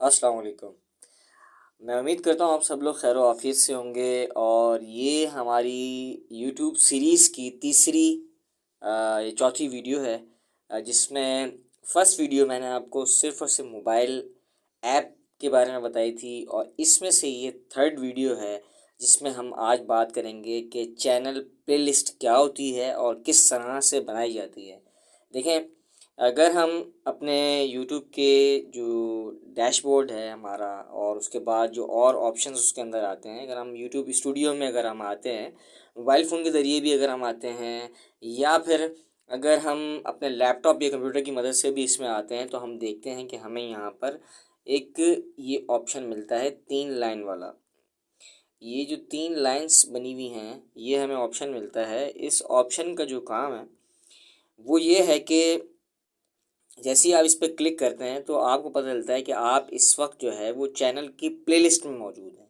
अस्सलाम वालेकुम। मैं उम्मीद करता हूँ आप सब लोग खैर आफियत से होंगे और ये हमारी यूट्यूब सीरीज़ की तीसरी ये चौथी वीडियो है, जिसमें फ़र्स्ट वीडियो मैंने आपको सिर्फ़ और सिर्फ मोबाइल ऐप के बारे में बताई थी और इसमें से ये थर्ड वीडियो है जिसमें हम आज बात करेंगे कि चैनल प्लेलिस्ट क्या होती है और किस तरह से बनाई जाती है। देखें, अगर हम अपने यूट्यूब के जो डैशबोर्ड है हमारा और उसके बाद जो और ऑप्शंस उसके अंदर आते हैं, अगर हम यूट्यूब स्टूडियो में अगर हम आते हैं, मोबाइल फ़ोन के ज़रिए भी अगर हम आते हैं या फिर अगर हम अपने लैपटॉप या कंप्यूटर की मदद से भी इसमें आते हैं, तो हम देखते हैं कि हमें यहाँ पर एक ये ऑप्शन मिलता है 3 लाइन वाला। ये जो 3 लाइन्स बनी हुई हैं, ये हमें ऑप्शन मिलता है। इस ऑप्शन का जो काम है वो ये है कि जैसे ही आप इस पर क्लिक करते हैं तो आपको पता चलता है कि आप इस वक्त जो है वो चैनल की प्लेलिस्ट में मौजूद हैं।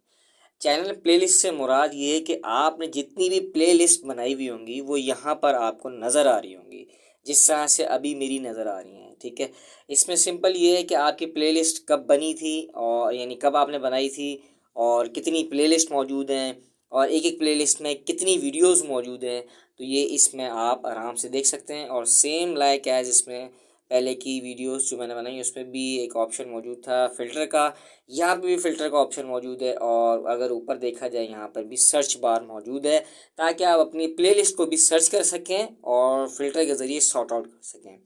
चैनल प्लेलिस्ट से मुराद ये है कि आपने जितनी भी प्लेलिस्ट बनाई हुई होंगी वो यहाँ पर आपको नज़र आ रही होंगी, जिस तरह से अभी मेरी नज़र आ रही हैं। ठीक है, इसमें सिंपल ये है कि आपकी प्लेलिस्ट कब बनी थी और यानी कब आपने बनाई थी और कितनी प्लेलिस्ट मौजूद हैं और एक एक प्लेलिस्ट में कितनी वीडियोस मौजूद हैं, तो ये इसमें आप आराम से देख सकते हैं। और सेम लाइक एज इसमें पहले की वीडियोस जो मैंने बनाई उसमें भी एक ऑप्शन मौजूद था फ़िल्टर का, यहाँ पे भी फ़िल्टर का ऑप्शन मौजूद है और अगर ऊपर देखा जाए यहाँ पर भी सर्च बार मौजूद है, ताकि आप अपनी प्लेलिस्ट को भी सर्च कर सकें और फ़िल्टर के ज़रिए सॉर्ट आउट कर सकें।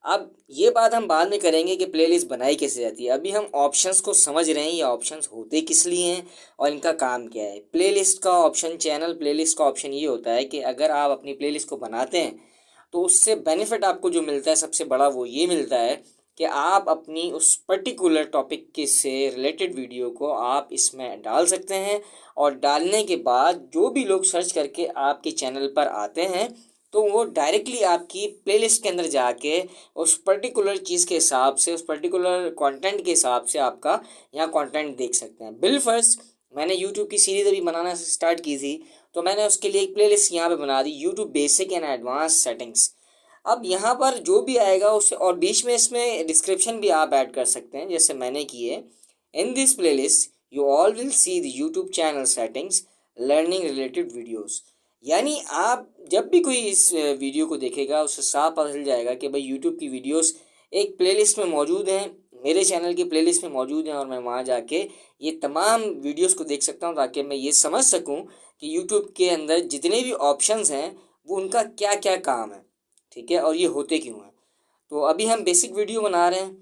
अब ये बात हम बाद में करेंगे कि प्लेलिस्ट बनाई कैसे जाती है। अभी हम ऑप्शंस को समझ रहे हैं, ये ऑप्शंस होते किस लिए हैं और इनका काम क्या है। प्लेलिस्ट का ऑप्शन, चैनल प्लेलिस्ट का ऑप्शन ये होता है कि अगर आप अपनी प्लेलिस्ट को बनाते हैं तो उससे बेनिफिट आपको जो मिलता है सबसे बड़ा वो ये मिलता है कि आप अपनी उस पर्टिकुलर टॉपिक के से रिलेटेड वीडियो को आप इसमें डाल सकते हैं और डालने के बाद जो भी लोग सर्च करके आपके चैनल पर आते हैं तो वो डायरेक्टली आपकी प्लेलिस्ट के अंदर जाके उस पर्टिकुलर चीज़ के हिसाब से, उस पर्टिकुलर कंटेंट के हिसाब से आपका यहाँ कंटेंट देख सकते हैं। बिलफर्ज मैंने यूट्यूब की सीरीज़ अभी बनाना स्टार्ट की थी, तो मैंने उसके लिए एक प्लेलिस्ट यहाँ पे बना दी, YouTube basic and advance settings. अब यहाँ पर जो भी आएगा उससे और बीच में इसमें डिस्क्रिप्शन भी आप ऐड कर सकते हैं, जैसे मैंने की है। In this playlist you all will see the YouTube channel settings, learning related videos. यानी आप जब भी कोई इस वीडियो को देखेगा उससे साफ पता चल जाएगा कि भाई यूट्यूब की वीडियोस एक प्लेलिस्ट में मौजूद हैं, मेरे चैनल की प्लेलिस्ट में मौजूद हैं और मैं वहाँ जाके ये तमाम वीडियोस को देख सकता हूँ, ताकि मैं ये समझ सकूँ कि यूट्यूब के अंदर जितने भी ऑप्शंस हैं वो उनका क्या क्या काम है। ठीक है, और ये होते क्यों हैं। तो अभी हम बेसिक वीडियो बना रहे हैं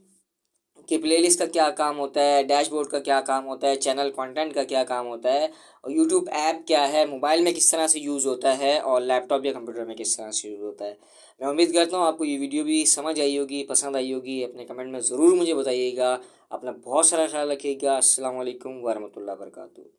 कि प्लेलिस्ट का क्या काम होता है, डैशबोर्ड का क्या काम होता है, चैनल कंटेंट का क्या काम होता है और यूट्यूब ऐप क्या है, मोबाइल में किस तरह से यूज़ होता है और लैपटॉप या कंप्यूटर में किस तरह से यूज़ होता है। मैं उम्मीद करता हूँ आपको ये वीडियो भी समझ आई होगी, पसंद आई होगी। अपने कमेंट में ज़रूर मुझे बताइएगा। अपना बहुत सारा ख्याल रखिएगा। अस्सलाम वालेकुम वरहमतुल्लाहि वबरकातुहू।